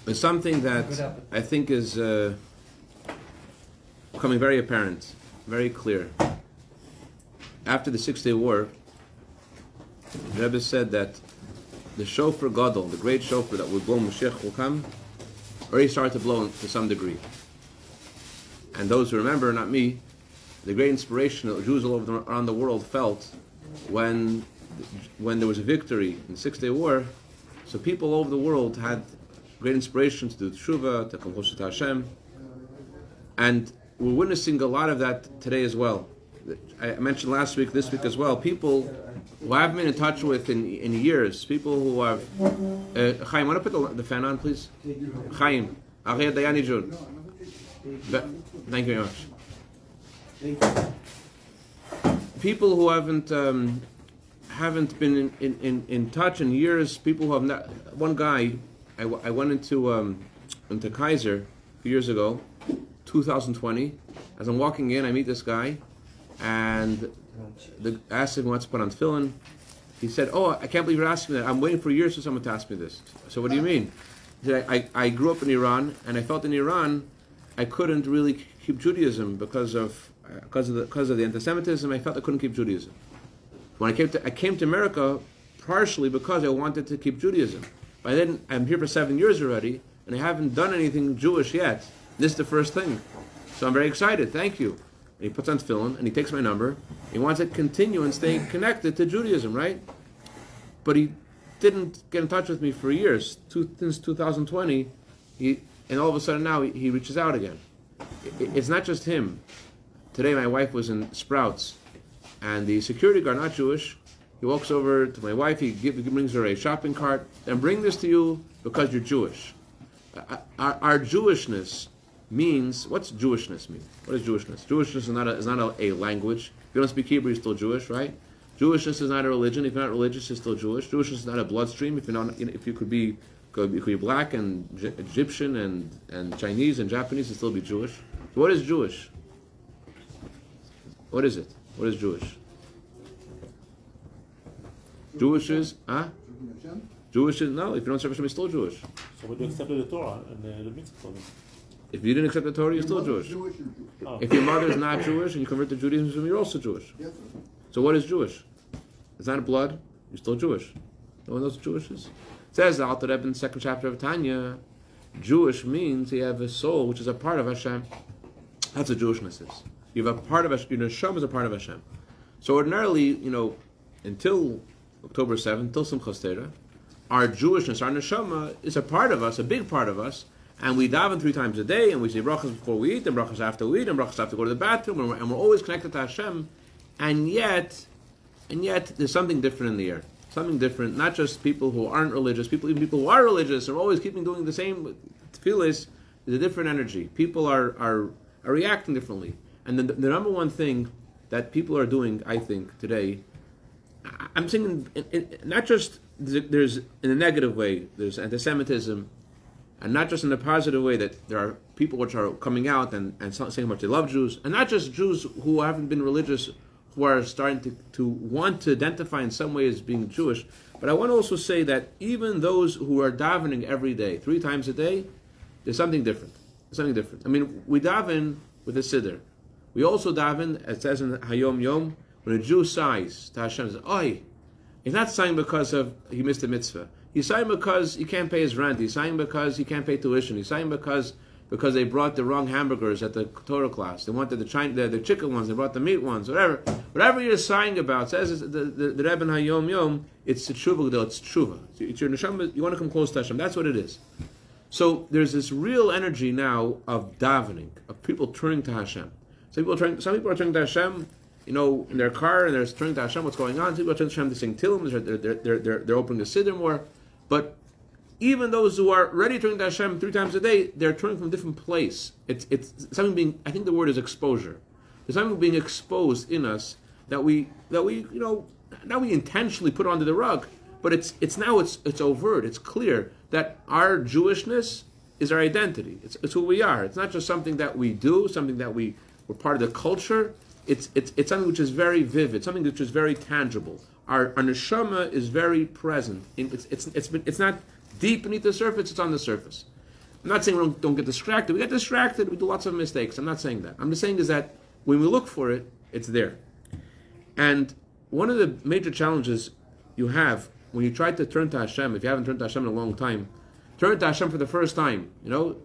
It's something that I think is becoming very apparent, very clear. After the 6-Day War, the Rebbe said that the shofar gadol, the great shofar that will blow Mashiach will come, already started to blow to some degree. And those who remember, not me, the great inspiration that Jews all around the world felt when there was a victory in the 6-Day War. So people all over the world had great inspiration to do tshuva, to come closer to Hashem. And we're witnessing a lot of that today as well. I mentioned last week, this week as well, people who I haven't been in touch with in years, people who have... Chaim, want to put the fan on, please? Chaim. Thank you very much. People who haven't been in touch in years, people who have not... One guy, I went into Kaiser a few years ago, 2020. As I'm walking in, I meet this guy, and I asked if he wants to put on tefillin. He said, "Oh, I can't believe you're asking me that. I'm waiting for years for someone to ask me this." So what do you mean? He said, I grew up in Iran, and I felt in Iran I couldn't really keep Judaism because of the anti-Semitism. I felt I couldn't keep Judaism. When I came to America partially because I wanted to keep Judaism. But I'm here for 7 years already, and I haven't done anything Jewish yet. This is the first thing. So I'm very excited. Thank you. And he puts on tefillin, and he takes my number. He wants to continue and stay connected to Judaism, right? But he didn't get in touch with me for years. Since 2020, and all of a sudden now he reaches out again. It's not just him. Today my wife was in Sprouts, and the security guard, not Jewish, he walks over to my wife, he brings her a shopping cart, and bring this to you because you're Jewish. Our Jewishness means, what's Jewishness mean? What is Jewishness? Jewishness is not a language. If you don't speak Hebrew, you're still Jewish, right? Jewishness is not a religion. If you're not religious, you're still Jewish. Jewishness is not a bloodstream. If you could be black and Egyptian and Chinese and Japanese and still be Jewish. So what is Jewish? What is it? What is Jewish? Jewish is, Jewish is, no, if you don't serve Hashem, you're still Jewish. So when you accepted the Torah and the mitzvah, if you didn't accept the Torah, you're still Jewish. If your mother is not Jewish and you convert to Judaism, you're also Jewish. So what is Jewish? It's not blood, you're still Jewish. No one knows what Jewish is. It says, the Alter Rebbe in the 2nd chapter of Tanya, Jewish means you have a soul which is a part of Hashem. That's what Jewishness is. You have a part of Hashem, your neshama is a part of Hashem. So ordinarily, until October 7th, till Simchas Torah, our Jewishness, our neshama, is a part of us, a big part of us, and we daven 3 times a day, and we say brachas before we eat, and brachas after we eat, and brachas after we go to the bathroom, and we're always connected to Hashem, and yet there's something different in the air. Something different, not just people who aren't religious, even people who are religious are always doing the same tefillas. There's a different energy. People are reacting differently. And the number one thing that people are doing, I think, today, I'm saying, not just there's in a negative way, there's anti-Semitism, and not just in a positive way that there are people which are coming out and saying how much they love Jews, and not just Jews who haven't been religious, who are starting to want to identify in some way as being Jewish. But I want to also say that even those who are davening every day, 3 times a day, there's something different. There's something different. I mean, we daven with a siddur. We also daven, it says in Hayom Yom, when a Jew sighs to Hashem, says, "Oi," he's not sighing because he missed a mitzvah. He's sighing because he can't pay his rent. He's sighing because he can't pay tuition. He's sighing because they brought the wrong hamburgers at the Torah class. They wanted the chicken ones. They brought the meat ones. Whatever you're sighing about, says the Rebbe in Hayom Yom, it's tshuva. It's tshuva. It's your neshama. You want to come close to Hashem. That's what it is. So there's this real energy now of davening, of people turning to Hashem. Some people are turning to Hashem, in their car, and they're turning to Hashem. What's going on? Some people are turning to Hashem to sing Tehillim. They're opening the siddur more. But even those who are ready to turn to Hashem 3 times a day, they're turning from a different place. It's something being, I think the word is exposure. There's something being exposed in us that we not we intentionally put onto the rug, but it's overt. It's clear that our Jewishness is our identity. It's who we are. It's not just something that we do, something that we're part of the culture. It's something which is very vivid, something which is very tangible. Our neshama is very present. It's not deep beneath the surface, it's on the surface. I'm not saying we don't get distracted. We get distracted. We do lots of mistakes. I'm not saying that. I'm just saying is that when we look for it, it's there. And one of the major challenges you have when you try to turn to Hashem, if you haven't turned to Hashem in a long time, turn to Hashem for the first time. You know,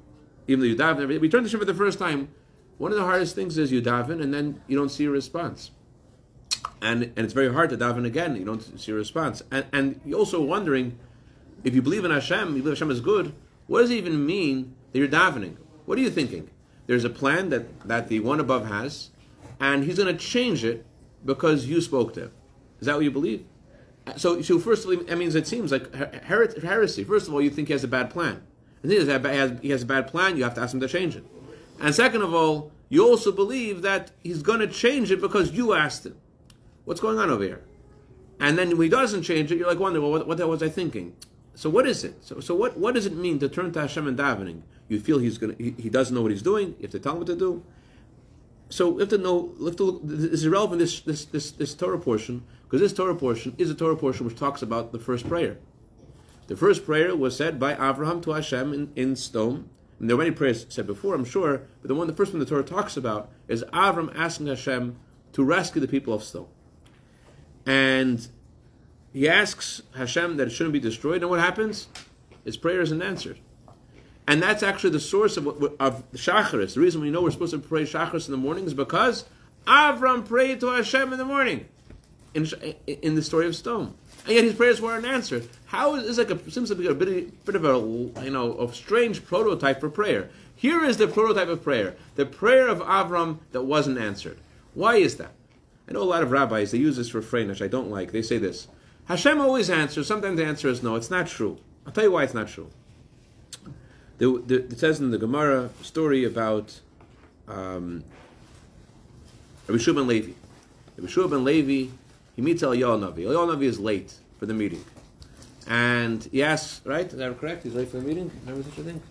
even though you daven, we turn to Hashem for the first time. One of the hardest things is you daven and then you don't see a response. And it's very hard to daven again. You don't see a response. And you're also wondering, if you believe in Hashem, you believe Hashem is good, what does it even mean that you're davening? What are you thinking? There's a plan that the one above has, and he's going to change it because you spoke to him. Is that what you believe? So first of all, that means it seems like heresy. First of all, you think he has a bad plan. And he has a bad plan, you have to ask him to change it. And second of all, you also believe that he's going to change it because you asked him. What's going on over here? And then when he doesn't change it, you're like wondering, well, what was I thinking? So what is it? So what does it mean to turn to Hashem and davening? You feel he doesn't know what he's doing. You have to tell him what to do. So we have to know. This is relevant. This Torah portion, because this Torah portion is a Torah portion which talks about the first prayer. The first prayer was said by Avraham to Hashem in stone. And there are many prayers said before, I'm sure, but the first one the Torah talks about is Avram asking Hashem to rescue the people of stone. And he asks Hashem that it shouldn't be destroyed, and what happens? His prayer isn't answered. And that's actually the source of Shacharis. The reason we know we're supposed to pray Shacharis in the morning is because Avram prayed to Hashem in the morning, in the story of stone. And yet his prayers weren't answered. How is this seems to be a bit of a strange prototype for prayer. Here is the prototype of prayer. The prayer of Avram that wasn't answered. Why is that? I know a lot of rabbis, they use this refrain, which I don't like. They say this: Hashem always answers. Sometimes the answer is no. It's not true. I'll tell you why it's not true. It says in the Gemara story about Rabbi Shua ben Levi. Rabbi Shua ben Levi, he meets Eliyahu Navi. Eliyahu Navi is late for the meeting. And he asks, right? Is that correct? He's late for the meeting? Remember such a thing?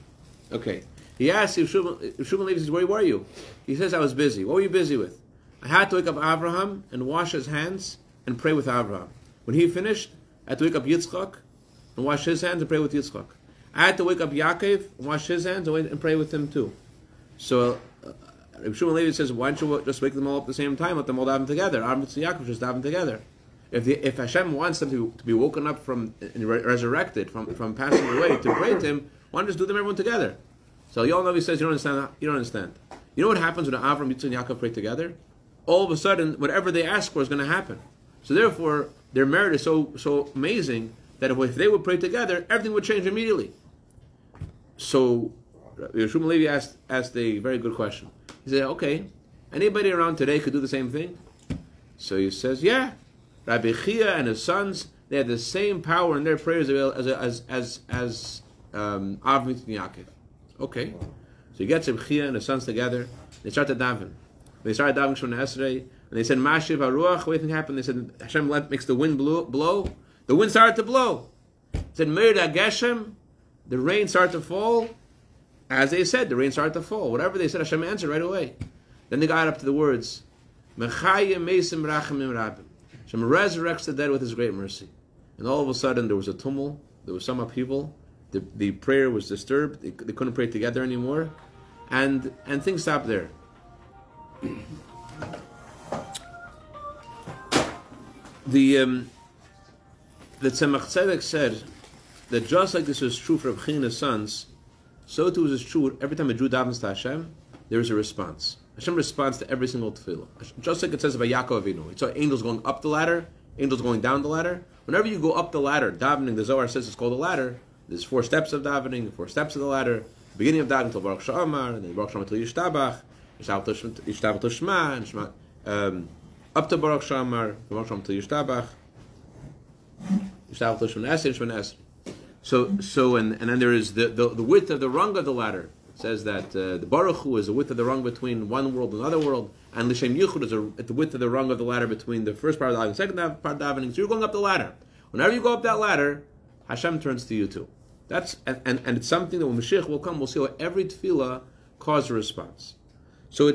Okay. He asks, Rabbi Shua ben Levi says, where were you? He says, I was busy. What were you busy with? I had to wake up Abraham and wash his hands and pray with Abraham. When he finished, I had to wake up Yitzchak and wash his hands and pray with Yitzchak. I had to wake up Yaakov and wash his hands and pray with him too. So Rabbi Shua ben Levi says, why don't you just wake them all up at the same time? Let them all daven together. Abraham and Yaakov just daven together. If Hashem wants them to be woken up from and resurrected from passing away to pray to Him, why don't you just do them everyone together? So Eliyahu Navi says, you don't understand. You know what happens when Avraham, Yitzchak, and Yaakov pray together? All of a sudden, whatever they ask for is going to happen. So therefore, their merit is so amazing that if they would pray together, everything would change immediately. So Rabbi Shua ben Levi asked a very good question. He said, okay, anybody around today could do the same thing? So he says, yeah. Rabbi Chia and his sons, they had the same power in their prayers as Avraham and Yaakov. Okay. So he gets Rabbi Chia and his sons together. They start to daven. They started davening Shemona Esrei, and they said, Mashiv HaRuach, what do you think happened? They said, Hashem makes the wind blow. The wind started to blow. It said, Meir Geshem, the rain started to fall. As they said, the rain started to fall. Whatever they said, Hashem answered right away. Then they got up to the words, Mechayim Mesim Rachamim Rabim. Hashem resurrects the dead with His great mercy. And all of a sudden, there was a tumult. There was some upheaval. The prayer was disturbed. They couldn't pray together anymore. And things stopped there. The Tzemach Tzedek said that just like this was true for Rabbi and his sons, so too is true every time a Jew davens to Hashem, there is a response. Hashem responds to every single tefillah. Just like it says about Yaakov Avinu. It's angels going up the ladder, angels going down the ladder. Whenever you go up the ladder, davening, the Zohar says it's called a ladder. There's 4 steps of davening, 4 steps of the ladder. The beginning of davening until Baruch Sha'amar, and then Baruch Sha'amar until Yishtabach. Up to Baruch Shamar, Baruch Shamar to Yishtabach, Yishtabach to Shemon So and then there is the width of the rung of the ladder. It says that the Baruch Hu is the width of the rung between one world and another world, and L'Shem Yichud is at the width of the rung of the ladder between the first part of the davening and the second part of the davening. So you're going up the ladder. Whenever you go up that ladder, Hashem turns to you too. That's and it's something that when Mashiach will come, we'll see how every tefillah causes a response. So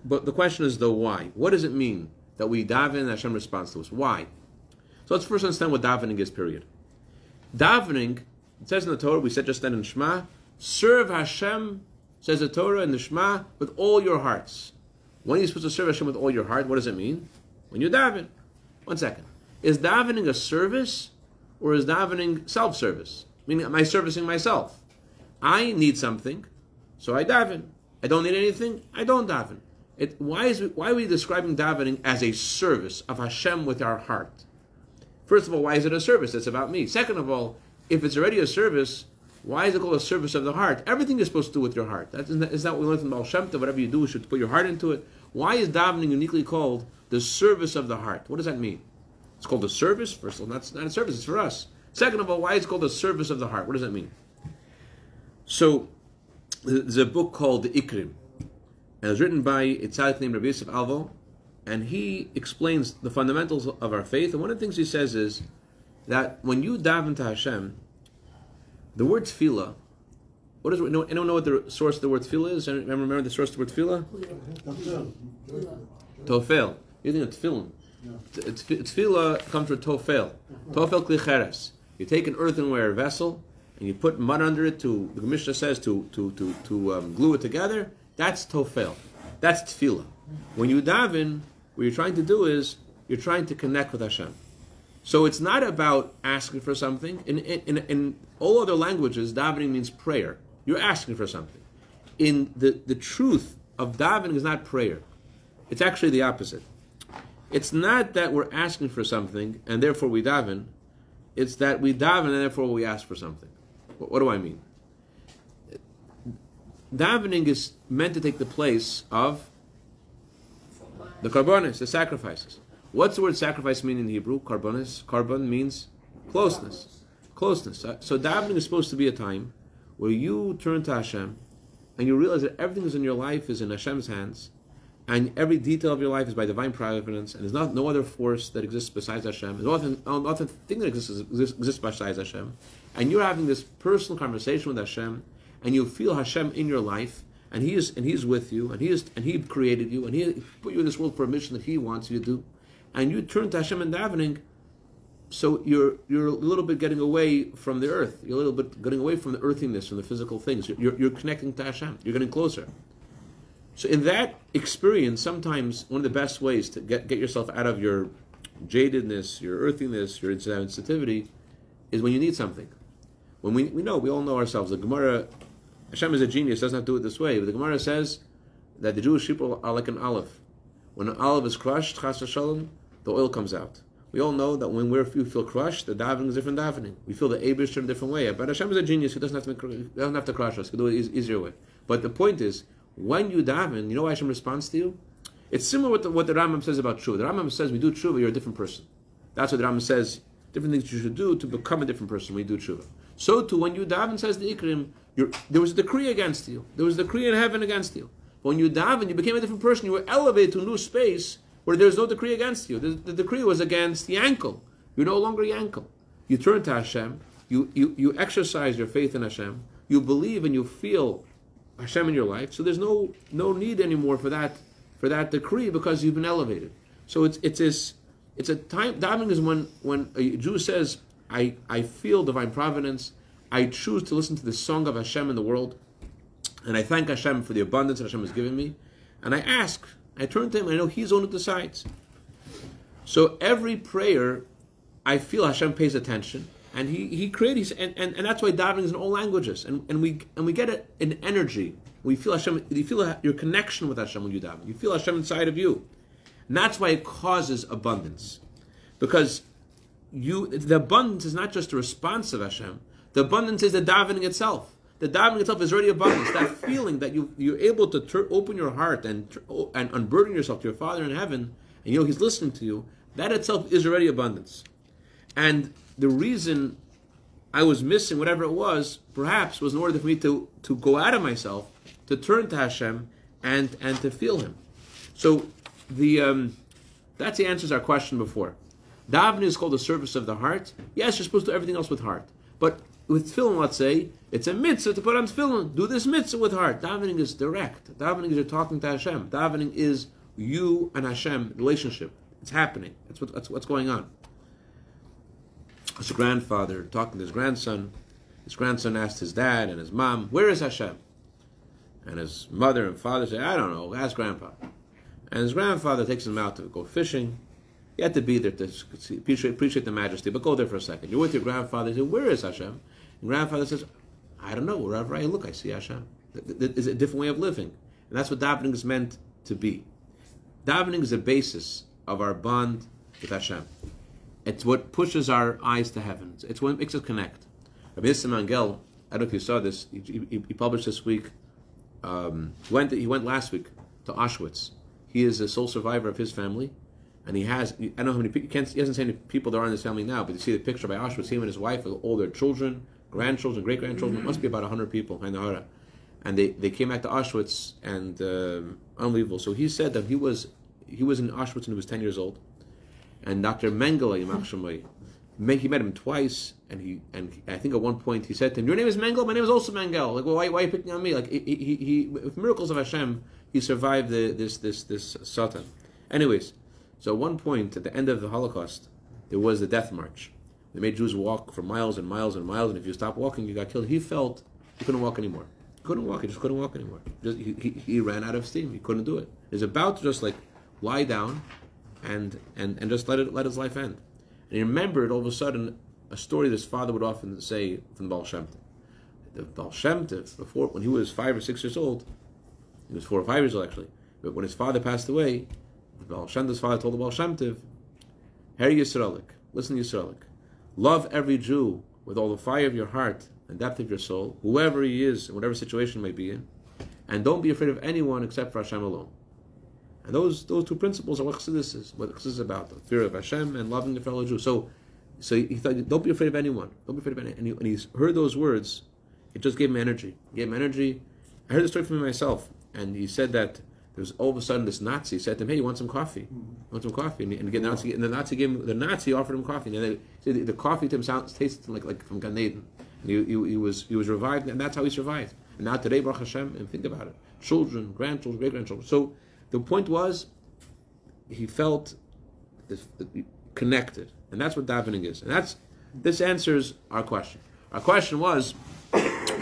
but the question is though, why? What does it mean that we daven and Hashem responds to us? Why? So let's first understand what davening is, period. Davening, it says in the Torah, we said just then in Shema, serve Hashem, says the Torah in the Shema, with all your hearts. When are you supposed to serve Hashem with all your heart? What does it mean? When you daven. 1 second. Is davening a service or is davening self-service? Meaning, am I servicing myself? I need something, so I daven. I don't need anything, I don't daven. Why are we describing davening as a service of Hashem with our heart? First of all, why is it a service? It's about me. Second of all, if it's already a service, why is it called a service of the heart? Everything you're supposed to do with your heart. Isn't that what we learned from Baal Shem Tov? Whatever you do, you should put your heart into it. Why is davening uniquely called the service of the heart? What does that mean? It's called a service. First of all, that's not a service, it's for us. Second of all, why is it called the service of the heart? What does that mean? So, there's a book called the Ikrim. And it was written by a tzaddik named Rabbi Yosef Alvo. And he explains the fundamentals of our faith. And one of the things he says is that when you daven to Hashem, the word tefillah, what is it? Anyone know what the source of the word tefillah is? Anyone remember the source of the word tefillah? Tofel. You think of tefillin. Tefillah comes from tofel. Tofel klicheres. You take an earthenware vessel and you put mud under it the Mishnah says to glue it together. That's tofel. That's tefillah. When you daven, what you're trying to do is you're trying to connect with Hashem. So it's not about asking for something. In all other languages, davening means prayer. You're asking for something. In the truth of davening is not prayer. It's actually the opposite. It's not that we're asking for something and therefore we daven. It's that we daven and therefore we ask for something. What do I mean? Davening is meant to take the place of the karbonis, the sacrifices. What's the word sacrifice mean in Hebrew? Karbonis. Karbon means closeness. Closeness. So davening is supposed to be a time where you turn to Hashem and you realize that everything is in your life is in Hashem's hands, and every detail of your life is by divine providence, and there's no other force that exists besides Hashem. There's no other thing that exists besides Hashem. And you're having this personal conversation with Hashem, and you feel Hashem in your life, and He's with you, and He created you, and He put you in this world for a mission that He wants you to do. And you turn to Hashem in davening, so you're a little bit getting away from the earth. You're a little bit getting away from the earthiness, from the physical things. You're connecting to Hashem. You're getting closer. So in that experience, sometimes one of the best ways to get yourself out of your jadedness, your earthiness, your insensitivity, is when you need something. When we all know ourselves. The Gemara, Hashem is a genius, does not do it this way, but the Gemara says that the Jewish people are like an olive. When an olive is crushed, chas v'shalom, the oil comes out. We all know that when we feel crushed, the davening is different davening. We feel the Eibush in a different way. But Hashem is a genius, He doesn't have to crush us, He can do it easier way. But the point is, when you daven, you know why Hashem responds to you? It's similar with what the Rambam says about tshuva. The Rambam says, we do tshuva, you're a different person. That's what the Rambam says, different things you should do to become a different person when you do tshuva. So too, when you daven, says the Ikrim, there was a decree against you. There was a decree in heaven against you. But when you daven, you became a different person. You were elevated to a new space where there's no decree against you. The decree was against Yankel. You're no longer Yankel. You turn to Hashem. You exercise your faith in Hashem. You believe and you feel Hashem in your life. So there's no need anymore for that decree because you've been elevated. So it's a time. Davening is when a Jew says, I feel divine providence. I choose to listen to the song of Hashem in the world, and I thank Hashem for the abundance that Hashem has given me. And I ask, I turn to Him, and I know He's the one who decides. So every prayer, I feel Hashem pays attention, and He creates, and that's why davening is in all languages, and we get an energy. We feel Hashem. You feel your connection with Hashem when you daven. You feel Hashem inside of you, and that's why it causes abundance, because the abundance is not just a response of Hashem. The abundance is the davening itself. The davening itself is already abundance. That feeling that you're able to open your heart and unburden yourself to your Father in heaven, and He's listening to you. That itself is already abundance. And the reason I was missing whatever it was, perhaps, was in order for me to go out of myself, to turn to Hashem, and to feel Him. So that's the answer to our question before. Davening is called the service of the heart. Yes, you're supposed to do everything else with heart. But with tefillin, let's say, it's a mitzvah to put on tefillin. Do this mitzvah with heart. Davening is direct. Davening is you're talking to Hashem. Davening is you and Hashem relationship. It's happening. That's what's going on. As a grandfather talking to his grandson asked his dad and his mom, "Where is Hashem?" And his mother and father say, "I don't know, ask Grandpa." And his grandfather takes him out to go fishing. You have to be there to appreciate the majesty, but go there for a second. You're with your grandfather. You say, "Where is Hashem?" And grandfather says, "I don't know. Wherever I look, I see Hashem." It's a different way of living. And that's what davening is meant to be. Davening is the basis of our bond with Hashem. It's what pushes our eyes to heaven. It's what makes us connect. Rabbi Mangel, I don't know if you saw this, he published this week, he went last week to Auschwitz. He is a sole survivor of his family, and he has, I don't know how many people, he hasn't seen any people that are in his family now, but you see the picture by Auschwitz, him and his wife, all their children, grandchildren, great-grandchildren, it must be about 100 people, and they came back to Auschwitz, and unbelievable. So he said that he was in Auschwitz when he was 10 years old, and Dr. Mengele, he met him twice, and I think at one point he said to him, "Your name is Mengele? My name is also Mengele. Like, well, why are you picking on me?" Like, he with miracles of Hashem, he survived this Satan. Anyways, so at one point at the end of the Holocaust, there was the death march. They made Jews walk for miles and miles and miles, and if you stopped walking, you got killed. He felt he couldn't walk anymore. He couldn't walk. He just couldn't walk anymore. He ran out of steam. He couldn't do it. He was about to just like lie down and just let his life end. And he remembered all of a sudden a story this father would often say from the Baal Shem Tov. The Baal Shem Tov, before, when he was 5 or 6 years old, he was 4 or 5 years old actually, but when his father passed away, the Baal Shem Tov's father told the Baal Shem Tov, "Her Yisraelik, listen Yisraelik, love every Jew with all the fire of your heart and depth of your soul, whoever he is, in whatever situation he may be in, and don't be afraid of anyone except for Hashem alone." And those two principles are what chassidus is. What chassidus is about: the fear of Hashem and loving the fellow Jew. So he thought, don't be afraid of anyone. Don't be afraid of anyone. And he heard those words. It just gave him energy. It gave him energy. I heard the story from him myself, and he said that there was all of a sudden this Nazi said to him, "Hey, you want some coffee? You want some coffee?" And the Nazi offered him coffee. And the coffee to him tasted like from Gan Eden. And he was revived, and that's how he survived. And now today, Baruch Hashem, and think about it: children, grandchildren, great grandchildren. So the point was, he felt connected, and that's what davening is. And this answers our question. Our question was,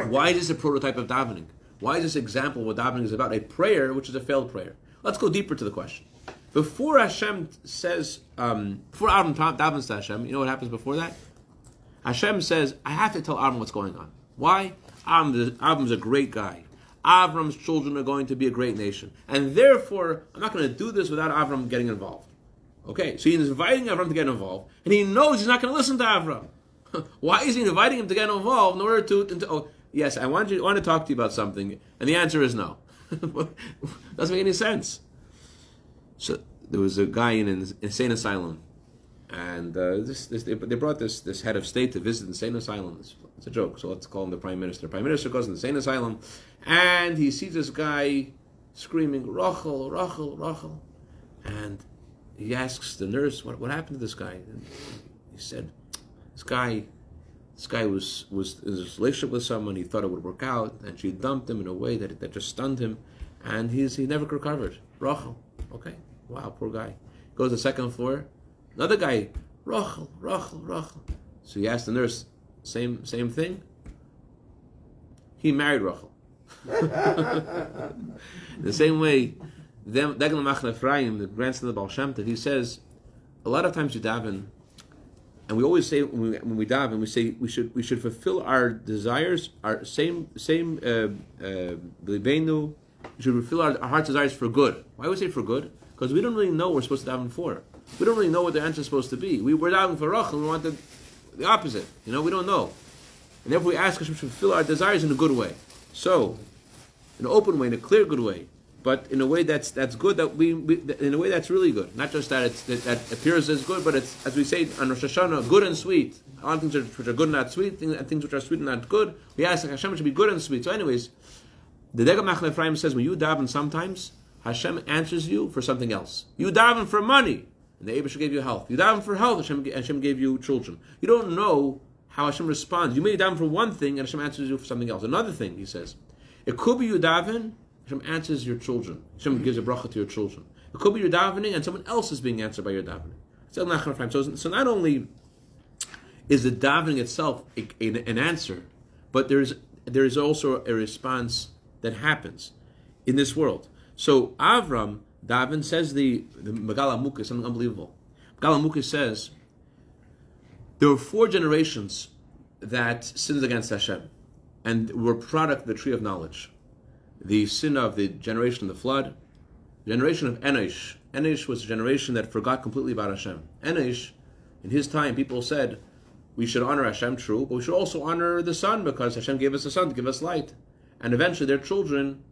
why is this a prototype of davening? Why is this example of what davening is about? A prayer which is a failed prayer. Let's go deeper to the question. Before Hashem says, before Avram davens to Hashem, you know what happens before that? Hashem says, "I have to tell Avram what's going on." Why? Avram's a great guy. Avram's children are going to be a great nation. And therefore, I'm not going to do this without Avram getting involved. Okay, so he's inviting Avram to get involved, and he knows he's not going to listen to Avram. Why is he inviting him to get involved in order to yes, I want to talk to you about something, and the answer is no. Doesn't make any sense. So there was a guy in an insane asylum, and they brought this head of state to visit the insane asylum. It's a joke, so let's call him the prime minister. The prime minister goes to the insane asylum, and he sees this guy screaming, "Rachel, Rachel, Rachel," and he asks the nurse, "What happened to this guy?" And he said, "This guy was in a relationship with someone. He thought it would work out, and she dumped him in a way that just stunned him, and he never recovered." Rachel, okay, wow, poor guy. Goes to the second floor, another guy, Rachel, Rachel, Rachel. So he asked the nurse, same thing. He married Rachel. The same way, Degel Machne Ephraim, the grandson of the Baal Shem Tov, he says, a lot of times you daven, and we always say when we daven, we say we should fulfill our desires, our same Libenu. We should fulfill our heart's desires for good. Why would we say for good? Because we don't really know what we're supposed to daven for. We don't really know what the answer is supposed to be. We're davening for Rachel, and we want the opposite. We don't know. And therefore we ask Hashem to fulfill our desires in a good way. So, in an open way, in a clear, good way, but in a way that's good, that we in a way that's really good. Not just that that appears as good, but it's, as we say on Rosh Hashanah, good and sweet. All things which are good and not sweet, and things which are sweet and not good. We ask Hashem to be good and sweet. So, anyways, the Degel Machne Ephraim says when you daven, sometimes Hashem answers you for something else. You daven for money, and the Eibusher gave you health. You daven for health, Hashem gave you children. You don't know how Hashem responds. You may daven for one thing, and Hashem answers you for something else. Another thing, he says, it could be you daven, Hashem answers your children. Hashem gives a bracha to your children. It could be you're davening, and someone else is being answered by your davening. So not only is the davening itself an answer, but there is also a response that happens in this world. So Avram Daven says the Megala Mukha, something unbelievable. Megala Mukha says there were 4 generations that sinned against Hashem and were product of the tree of knowledge. The sin of the generation of the flood, the generation of Enosh. Enosh was a generation that forgot completely about Hashem. Enosh, in his time, people said, we should honor Hashem, true, but we should also honor the sun because Hashem gave us the sun to give us light. And eventually their children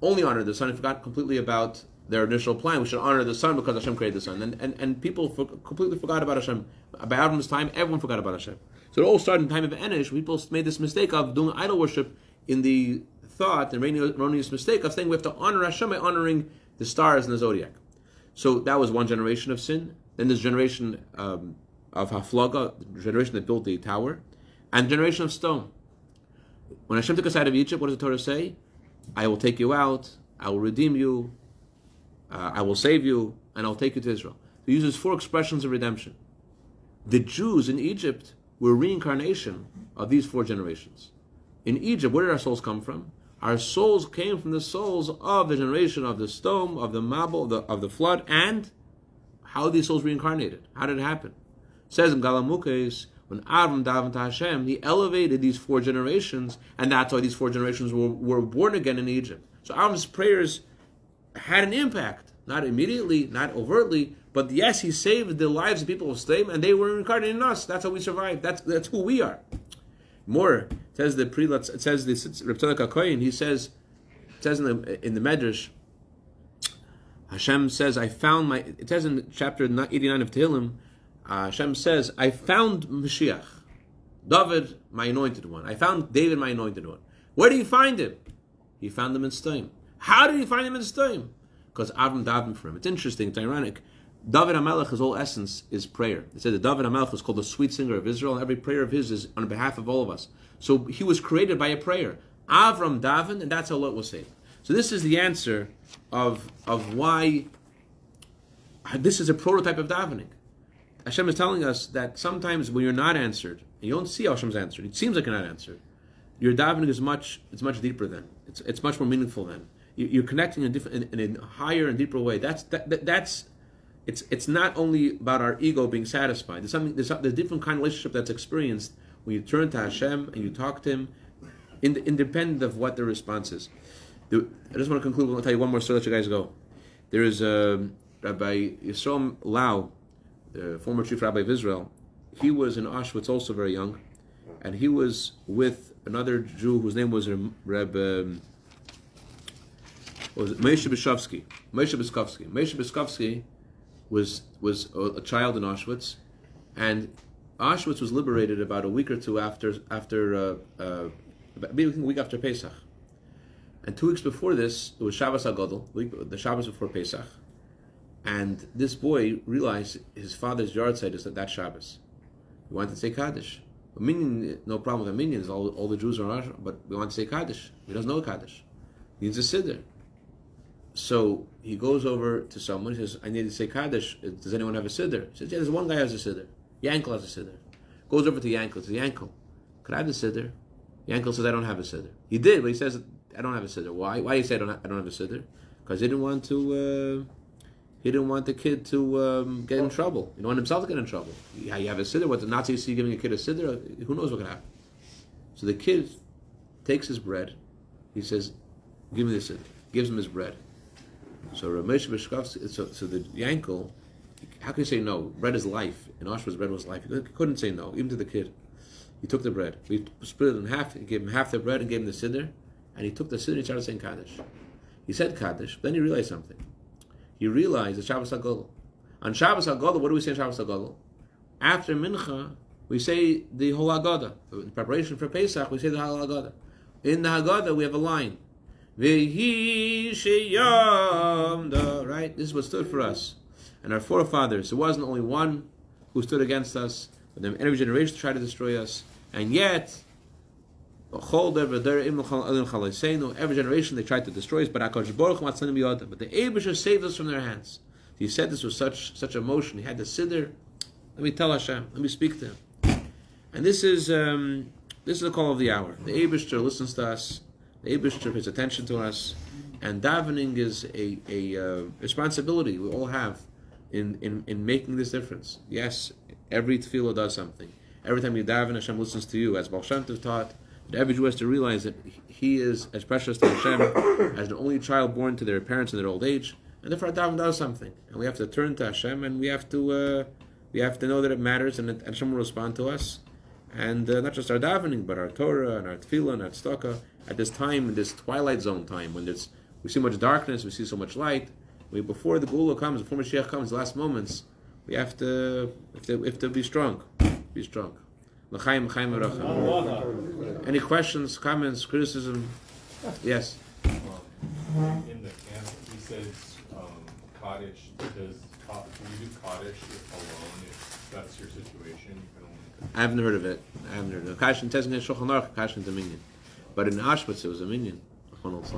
only honored the sun and forgot completely about their initial plan. We should honor the sun because Hashem created the sun. And people completely forgot about Hashem. By Avram's time, everyone forgot about Hashem. So it all started in the time of Enosh. People made this mistake of doing idol worship in the thought, the erroneous mistake of saying we have to honor Hashem by honoring the stars and the zodiac. So that was one generation of sin. Then there's generation of Haflaga, the generation that built the tower, and generation of stone. When Hashem took us out of Egypt, what does the Torah say? I will take you out, I will redeem you, I will save you, and I'll take you to Israel. So he uses 4 expressions of redemption. The Jews in Egypt were reincarnation of these 4 generations. In Egypt, where did our souls come from? Our souls came from the souls of the generation of the stone, of the Mabel, of the flood, and how are these souls reincarnated? How did it happen? It says in Galamukes, when Avram davened to Hashem, he elevated these 4 generations, and that's why these 4 generations were born again in Egypt. So Avram's prayers had an impact, not immediately, not overtly, but yes, he saved the lives of people of Stem, and they were incarnated in us. That's how we survived. That's who we are. More, it says the prelates, it says the Reb Tzadok HaKohen, he says, it says in the Medrash, Hashem says, it says in chapter 89 of Tehillim, Hashem says, I found Mashiach, David, my anointed one. I found David, my anointed one. Where did he find him? He found him in Stem. How did he find him in Stem? Because Avram davened for him. It's interesting, it's ironic. David HaMelech, his whole essence is prayer. It says that David HaMelech was called the sweet singer of Israel, and every prayer of his is on behalf of all of us. So he was created by a prayer. Avram davened, and that's how Lot was saved. So this is the answer of why this is a prototype of davening. Hashem is telling us that sometimes when you're not answered, and you don't see how Hashem's answered, it seems like you're not answered, your davening is much deeper then. It's much more meaningful then. You're connecting in a higher and deeper way. It's not only about our ego being satisfied. There's a different kind of relationship that's experienced when you turn to Hashem and you talk to Him, independent of what the response is. I just want to conclude. I'll tell you one more story. Let you guys go. There is Rabbi Yisrael Lau, the former chief rabbi of Israel. He was in Auschwitz, also very young, and he was with another Jew whose name was Moshe Beskovsky. Moshe Beskovsky was a child in Auschwitz, and Auschwitz was liberated about a week or two after maybe a week after Pesach. And 2 weeks before this, it was Shabbos HaGadol, the Shabbos before Pesach, and this boy realized his father's yard site is that Shabbos. He wanted to say Kaddish. A minyan, no problem with a minyan, all the Jews are in Auschwitz, but we want to say Kaddish. He doesn't know Kaddish. He needs a siddur. So he goes over to someone, he says, I need to say Kaddish. Does anyone have a siddur? He says, yeah, there's one guy who has a siddur. Yankel has a siddur. Goes over to Yankel, says, Yankel, could I have the siddur? Yankel says, I don't have a siddur. He did, but he says, I don't have a siddur. Why? Why do you say I don't have a siddur? Because he didn't want the kid to get in trouble. He didn't want himself to get in trouble. You have a siddur. What, the Nazis see giving a kid a siddur? Who knows what can happen? So the kid takes his bread. He says, give me the siddur. Gives him his bread. So Ramesh Beshkovsky, so the Yankel, how can you say no? Bread is life. In Auschwitz, bread was life. He couldn't say no, even to the kid. He took the bread. We split it in half. He gave him half the bread and gave him the siddur. And he took the siddur and he started saying Kaddish. He said Kaddish, but then he realized something. He realized that Shabbos HaGadol. On Shabbos HaGadol, what do we say on Shabbos HaGadol? After Mincha, we say the whole Haggadah. In preparation for Pesach, we say the whole Haggadah. In the Haggadah, we have a line. V'hi sheyamda, right? This is what stood for us. And our forefathers, there wasn't only one who stood against us, but then every generation tried to destroy us. And yet, every generation they tried to destroy us, but the Eibusher saved us from their hands. He said this with such emotion. He had the siddur. Let me tell Hashem. Let me speak to Him. And this is the call of the hour. The Eibishter listens to us. The Eibishter pays attention to us. And davening is a responsibility we all have in making this difference. Yes, every tefillah does something. Every time you daven, Hashem listens to you, as Baal Shem Tov taught. But every Jew has to realize that he is as precious to Hashem as the only child born to their parents in their old age, and therefore daven does something. And we have to turn to Hashem, and we have to know that it matters, and Hashem will respond to us. And not just our davening, but our Torah and our tefillah and our tzedakah. At this time, in this twilight zone time, when we see much darkness, we see so much light. Before the Geula comes, before Mashiach comes, the last moments, we have to be strong. Be strong. L'chaim, l'chaim, l'racham. Any questions, comments, criticism? Yes. In the camp, he says Kaddish. Can you do Kaddish alone if that's your situation? You can only. I haven't heard of it. Kaddish in Tezgin Shulchan Aruch, Kaddish in Dominion. But in Auschwitz, it was a minyan. There's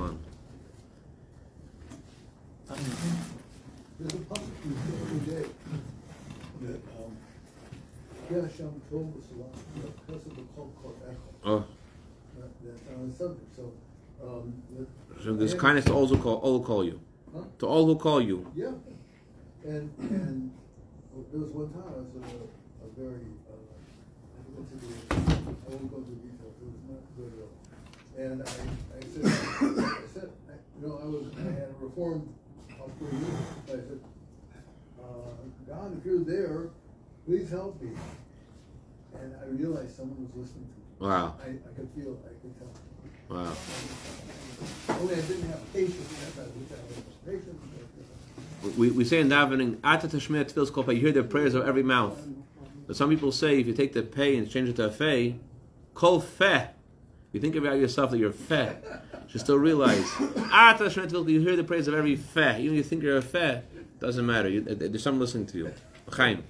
a public every day that Cashapp told us a lot because of the called echo. Oh. That's on the subject. So there's kindness to all who call you. Huh? To all who call you. Yeah. And there was one time I was in a very I won't go into details. It was not good at all. And I said, I had a reformed for years. I said, God, if you're there, please help me. And I realized someone was listening to me. Wow. I could feel, I could tell. Wow. Only I didn't have patience. I wish I had patience. We say in davening, Ata Tashmeh Tefillas Kol Peh, you hear the prayers of every mouth. But some people say, if you take the pei and change it to a fei, Kol Feh, you think about yourself that you're feh, you should still realize, Ata Tashmeh Tefillas, you hear the prayers of every feh. Even if you think you're a feh, doesn't matter. There's someone listening to you. Chaim.